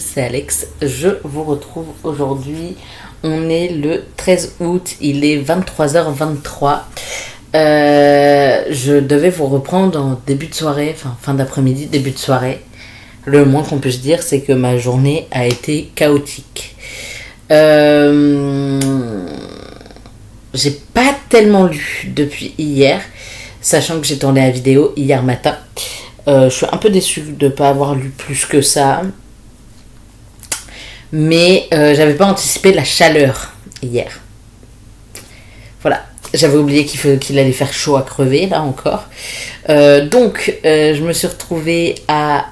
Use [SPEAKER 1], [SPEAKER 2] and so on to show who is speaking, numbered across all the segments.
[SPEAKER 1] c'est Alex. Je vous retrouve aujourd'hui. On est le 13 août, il est 23h23. Je devais vous reprendre en début de soirée, enfin fin d'après-midi, début de soirée. Le moins qu'on puisse dire, c'est que ma journée a été chaotique. J'ai pas tellement lu depuis hier, sachant que j'ai tourné la vidéo hier matin. Je suis un peu déçue de ne pas avoir lu plus que ça. Mais j'avais pas anticipé la chaleur hier. Voilà. J'avais oublié qu'il allait faire chaud à crever, là encore. Donc, je me suis retrouvée à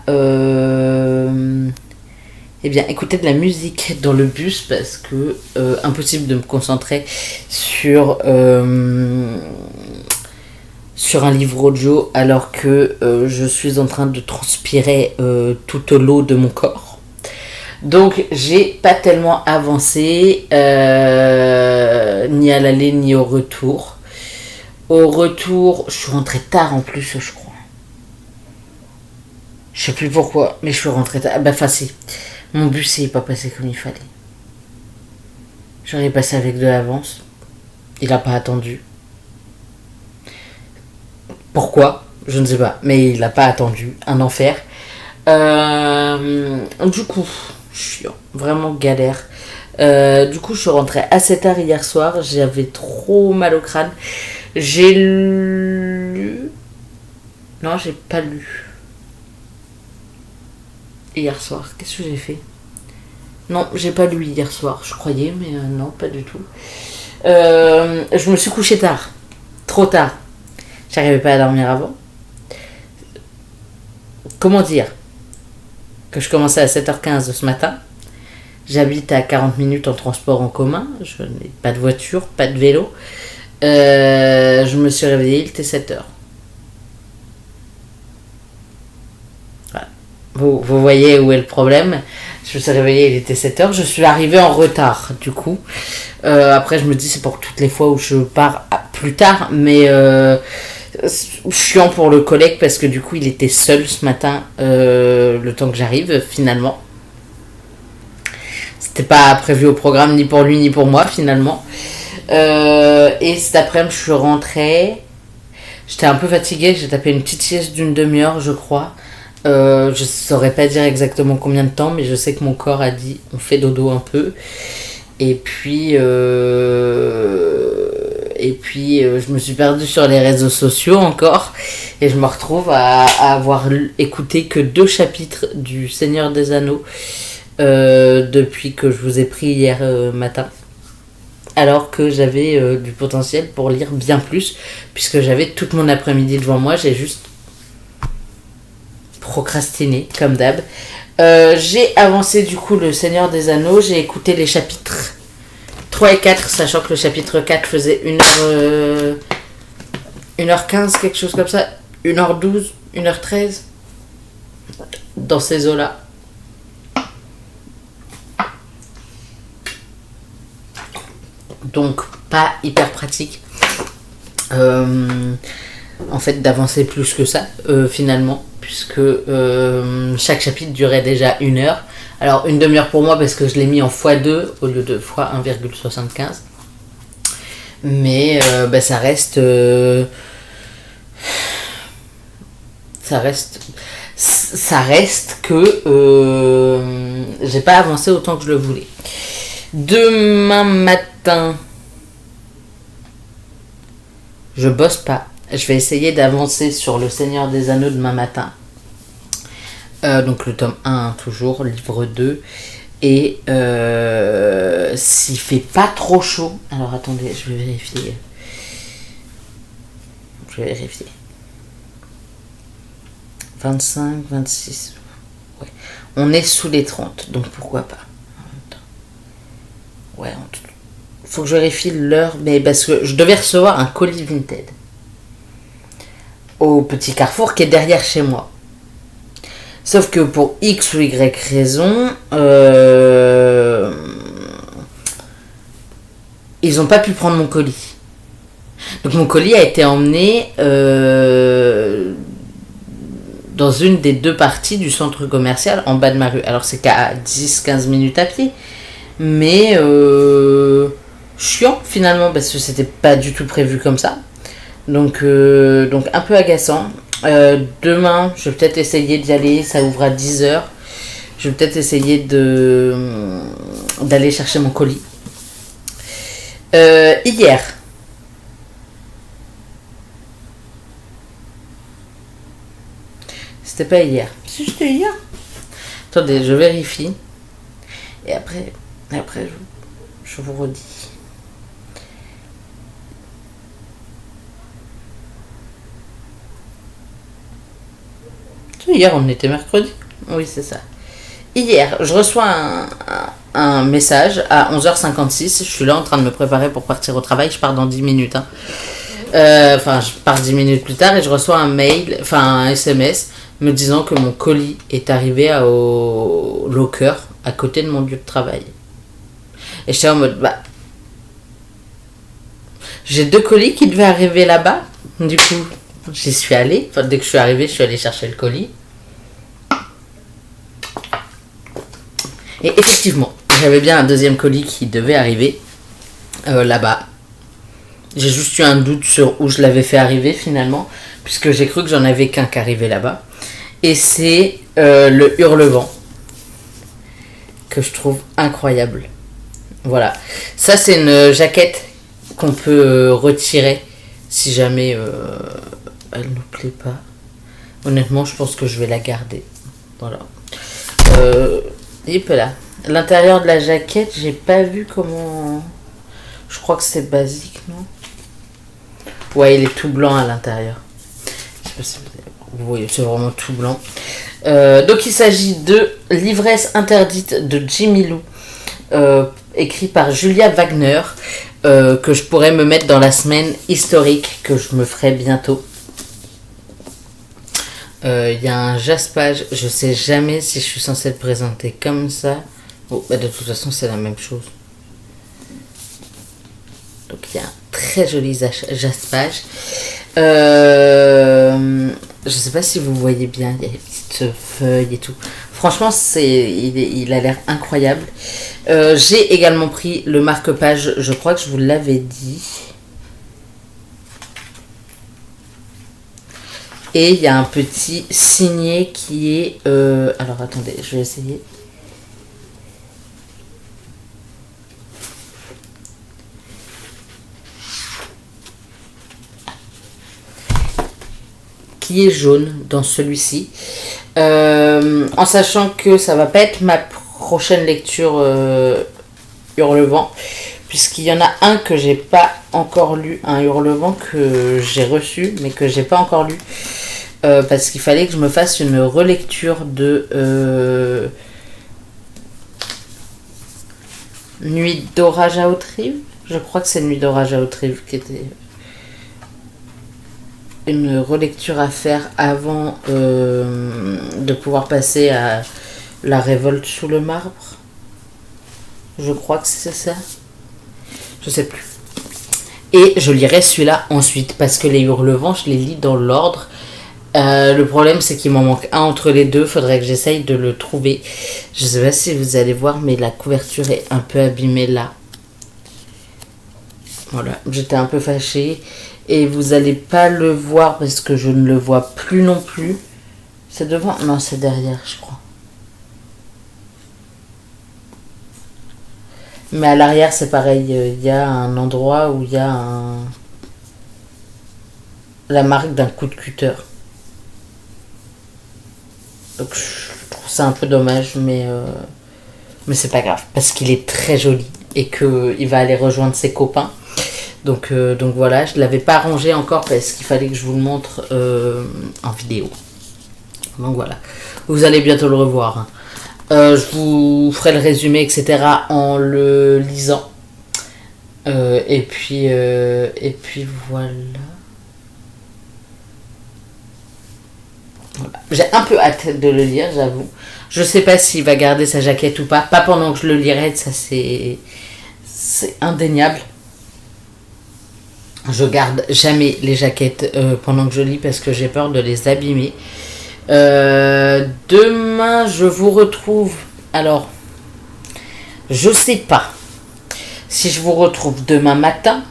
[SPEAKER 1] écouter de la musique dans le bus parce que impossible de me concentrer sur un livre audio alors que je suis en train de transpirer toute l'eau de mon corps. Donc j'ai pas tellement avancé ni à l'aller ni au retour. Au retour, je suis rentrée tard en plus, je crois. Je sais plus pourquoi, mais je suis rentrée tard. Si. Mon bus n'est pas passé comme il fallait. J'aurais passé avec de l'avance. Il a pas attendu. Pourquoi ? Je ne sais pas, mais il n'a pas attendu. Un enfer. Du coup, chiant, vraiment galère. Du coup, je suis rentrée à 7h hier soir. J'avais trop mal au crâne. J'ai lu. Non, j'ai pas lu. Hier soir, qu'est-ce que j'ai fait ? Non, j'ai pas lu hier soir. Je croyais, mais non, pas du tout. Je me suis couchée tard. Trop tard. J'arrivais pas à dormir avant. Comment dire ? Que je commençais à 7h15 ce matin. J'habite à 40 minutes en transport en commun. Je n'ai pas de voiture, pas de vélo. Je me suis réveillée, il était 7h. Voilà. Vous voyez où est le problème. Je me suis réveillée, il était 7h. Je suis arrivée en retard, du coup. Après, je me dis, c'est pour toutes les fois où je pars plus tard. Mais chiant pour le collègue parce que du coup, il était seul ce matin, le temps que j'arrive, finalement. C'était pas prévu au programme ni pour lui ni pour moi, finalement. Et cet après-midi, je suis rentrée. J'étais un peu fatiguée. J'ai tapé une petite sieste d'une demi-heure, je crois. Je saurais pas dire exactement combien de temps, mais je sais que mon corps a dit on fait dodo un peu. Et puis, je me suis perdue sur les réseaux sociaux encore. Et je me retrouve à avoir écouté que 2 chapitres du Seigneur des Anneaux depuis que je vous ai pris hier matin. Alors que j'avais du potentiel pour lire bien plus, puisque j'avais toute mon après-midi devant moi. J'ai juste procrastiné, comme d'hab. J'ai avancé du coup le Seigneur des Anneaux. J'ai écouté les chapitres 3 et 4, sachant que le chapitre 4 faisait 1h15, quelque chose comme ça. 1h12, 1h13. Dans ces eaux-là. Donc, pas hyper pratique. En fait, d'avancer plus que ça, finalement. Puisque chaque chapitre durait déjà 1 heure. Alors, une demi-heure pour moi parce que je l'ai mis en x2 au lieu de x1,75. Mais ça reste... Ça reste que j'ai pas avancé autant que je le voulais. Demain matin, je bosse pas. Je vais essayer d'avancer sur le Seigneur des Anneaux demain matin. Donc le tome 1 toujours, livre 2. Et s'il fait pas trop chaud... Alors attendez, je vais vérifier. 25, 26... Ouais. On est sous les 30, donc pourquoi pas. Ouais, faut que je vérifie l'heure, mais parce que je devais recevoir un colis Vinted au petit Carrefour qui est derrière chez moi. Sauf que pour X ou Y raison, ils n'ont pas pu prendre mon colis. Donc mon colis a été emmené dans une des deux parties du centre commercial en bas de ma rue. Alors c'est qu'à 10-15 minutes à pied, mais chiant finalement parce que c'était pas du tout prévu comme ça. Donc un peu agaçant. Demain, je vais peut-être essayer d'y aller, ça ouvre à 10h. Je vais peut-être essayer d'aller chercher mon colis. Hier. C'était pas hier. Si, c'était hier. Attendez, je vérifie. Et après je vous redis. Hier, on était mercredi. Oui, c'est ça. Hier, je reçois un message à 11h56. Je suis là en train de me préparer pour partir au travail. Je pars dans 10 minutes. Je pars 10 minutes plus tard et je reçois un mail, un SMS me disant que mon colis est arrivé au locker à côté de mon lieu de travail. Et j'étais en mode, j'ai 2 colis qui devaient arriver là-bas. Du coup, j'y suis allée. Dès que je suis arrivée, je suis allée chercher le colis. Et effectivement, j'avais bien un deuxième colis qui devait arriver là-bas. J'ai juste eu un doute sur où je l'avais fait arriver finalement, puisque j'ai cru que j'en avais qu'un qui arrivait là-bas. Et c'est le Hurlevent, que je trouve incroyable. Voilà. Ça, c'est une jaquette qu'on peut retirer si jamais elle nous plaît pas. Honnêtement, je pense que je vais la garder. Voilà. Hop là. L'intérieur de la jaquette, j'ai pas vu comment. Je crois que c'est basique, non? Ouais, il est tout blanc à l'intérieur. Je sais pas si vous voyez, c'est vraiment tout blanc. Donc il s'agit de L'ivresse interdite de Jimmy Lou, écrit par Julia Wagner, que je pourrais me mettre dans la semaine historique que je me ferai bientôt. Il y a un jaspage, je sais jamais si je suis censée le présenter comme ça. De toute façon, c'est la même chose. Donc il y a un très joli jaspage. Je sais pas si vous voyez bien, il y a des petites feuilles et tout. Franchement, il a l'air incroyable. J'ai également pris le marque-page, je crois que je vous l'avais dit. Et il y a un petit signet qui est... alors attendez, je vais essayer. Qui est jaune dans celui-ci. En sachant que ça va pas être ma prochaine lecture Hurlevent. Puisqu'il y en a un que j'ai pas encore lu. Un Hurlevent que j'ai reçu mais que j'ai pas encore lu. Parce qu'il fallait que je me fasse une relecture de Nuit d'orage à Haute-Rive. Je crois que c'est Nuit d'orage à Haute-Rive qui était une relecture à faire avant de pouvoir passer à La révolte sous le marbre. Je crois que c'est ça. Je sais plus. Et je lirai celui-là ensuite parce que les Hurlevents, je les lis dans l'ordre. Le problème, c'est qu'il m'en manque un entre les deux. Faudrait que j'essaye de le trouver. Je sais pas si vous allez voir, mais la couverture est un peu abîmée là. Voilà, j'étais un peu fâchée. Et vous allez pas le voir parce que je ne le vois plus non plus. C'est devant? Non, c'est derrière, je crois. Mais à l'arrière, c'est pareil. Il y a un endroit où il y a la marque d'un coup de cutter. Donc je trouve ça un peu dommage, mais c'est pas grave. Parce qu'il est très joli et qu'il va aller rejoindre ses copains. Donc voilà, je ne l'avais pas rangé encore parce qu'il fallait que je vous le montre en vidéo. Donc voilà, vous allez bientôt le revoir. Hein. Je vous ferai le résumé, etc. en le lisant. Et puis voilà. Voilà. J'ai un peu hâte de le lire, j'avoue. Je sais pas s'il va garder sa jaquette ou pas. Pas pendant que je le lirai, ça c'est indéniable. Je garde jamais les jaquettes pendant que je lis parce que j'ai peur de les abîmer. Demain, je vous retrouve. Alors, je sais pas si je vous retrouve demain matin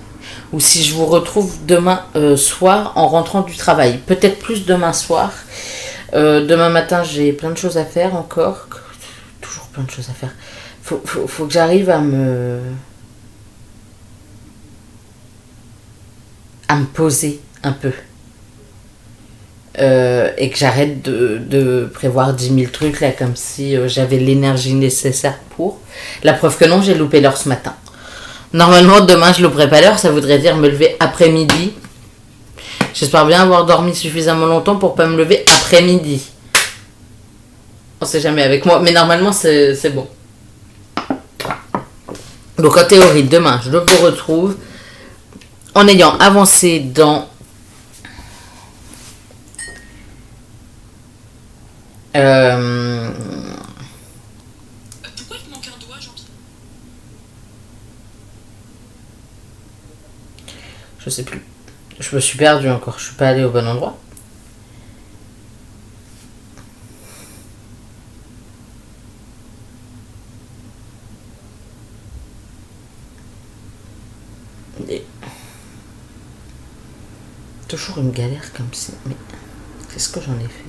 [SPEAKER 1] ou si je vous retrouve demain soir en rentrant du travail. Peut-être plus demain soir. Demain matin, j'ai plein de choses à faire encore. Toujours plein de choses à faire. Faut que j'arrive à me poser un peu. Et que j'arrête de prévoir 10 000 trucs là comme si j'avais l'énergie nécessaire pour. La preuve que non, j'ai loupé l'heure ce matin. Normalement, demain, je louperai pas l'heure, ça voudrait dire me lever après-midi. J'espère bien avoir dormi suffisamment longtemps pour pas me lever après-midi. On sait jamais avec moi, mais normalement, c'est bon. Donc, en théorie, demain, je vous retrouve en ayant avancé dans
[SPEAKER 2] Pourquoi il te manque un doigt, Jean-Pierre?
[SPEAKER 1] je sais plus. Je me suis perdu encore. Je suis pas allé au bon endroit. Et... toujours une galère comme ça. Mais qu'est-ce que j'en ai fait?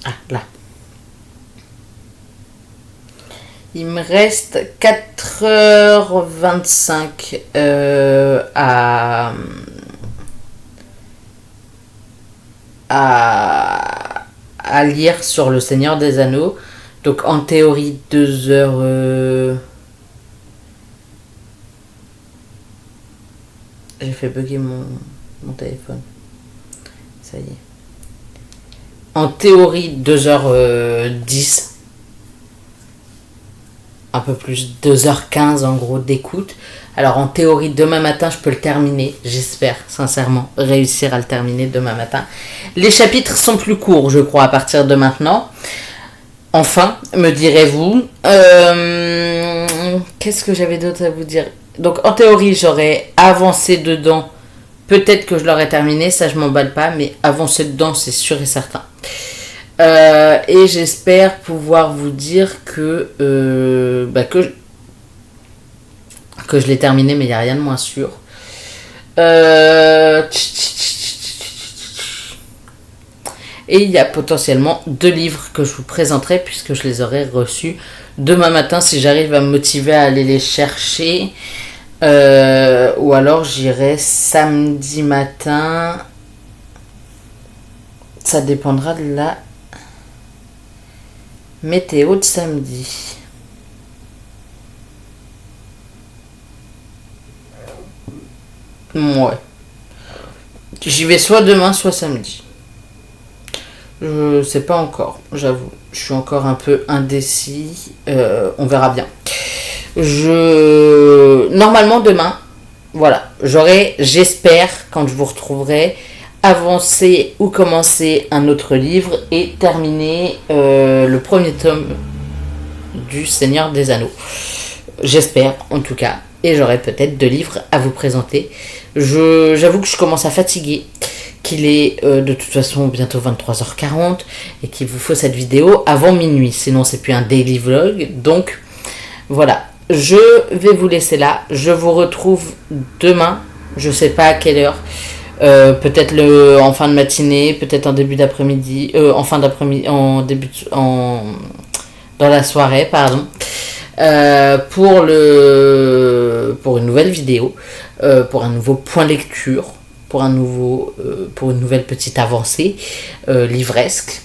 [SPEAKER 1] Ah, là. Il me reste 4h25 à lire sur le Seigneur des Anneaux. Donc en théorie 2 heures... J'ai fait bugger mon téléphone. Ça y est. En théorie 2h10. Un peu plus, 2h15 en gros d'écoute. Alors en théorie demain matin je peux le terminer. J'espère sincèrement réussir à le terminer demain matin. Les chapitres sont plus courts je crois à partir de maintenant. Enfin, me direz-vous. Qu'est-ce que j'avais d'autre à vous dire? Donc en théorie j'aurais avancé dedans. Peut-être que je l'aurais terminé, ça je m'emballe pas. Mais avancer dedans c'est sûr et certain. Et j'espère pouvoir vous dire que je l'ai terminé, mais il n'y a rien de moins sûr. Et il y a potentiellement 2 livres que je vous présenterai puisque je les aurai reçus demain matin si j'arrive à me motiver à aller les chercher. Ou alors j'irai samedi matin. Ça dépendra de la météo de samedi. Ouais. J'y vais soit demain, soit samedi. Je sais pas encore, j'avoue. Je suis encore un peu indécis. On verra bien. Normalement demain, voilà. J'espère, quand je vous retrouverai, avancer ou commencer un autre livre et terminer le premier tome du Seigneur des Anneaux. J'espère en tout cas. Et j'aurai peut-être 2 livres à vous présenter. J'avoue que je commence à fatiguer. Qu'il est de toute façon bientôt 23h40 et qu'il vous faut cette vidéo avant minuit. Sinon c'est plus un daily vlog. Donc voilà. Je vais vous laisser là. Je vous retrouve demain. Je sais pas à quelle heure. Peut-être en fin de matinée, peut-être en début d'après-midi, en fin d'après-midi, dans la soirée, pardon, pour une nouvelle vidéo, pour un nouveau point lecture, pour une nouvelle petite avancée livresque.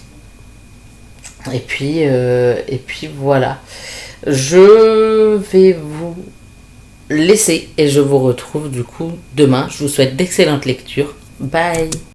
[SPEAKER 1] Et puis voilà. Je vais vous laisser et je vous retrouve du coup demain. Je vous souhaite d'excellentes lectures. Bye.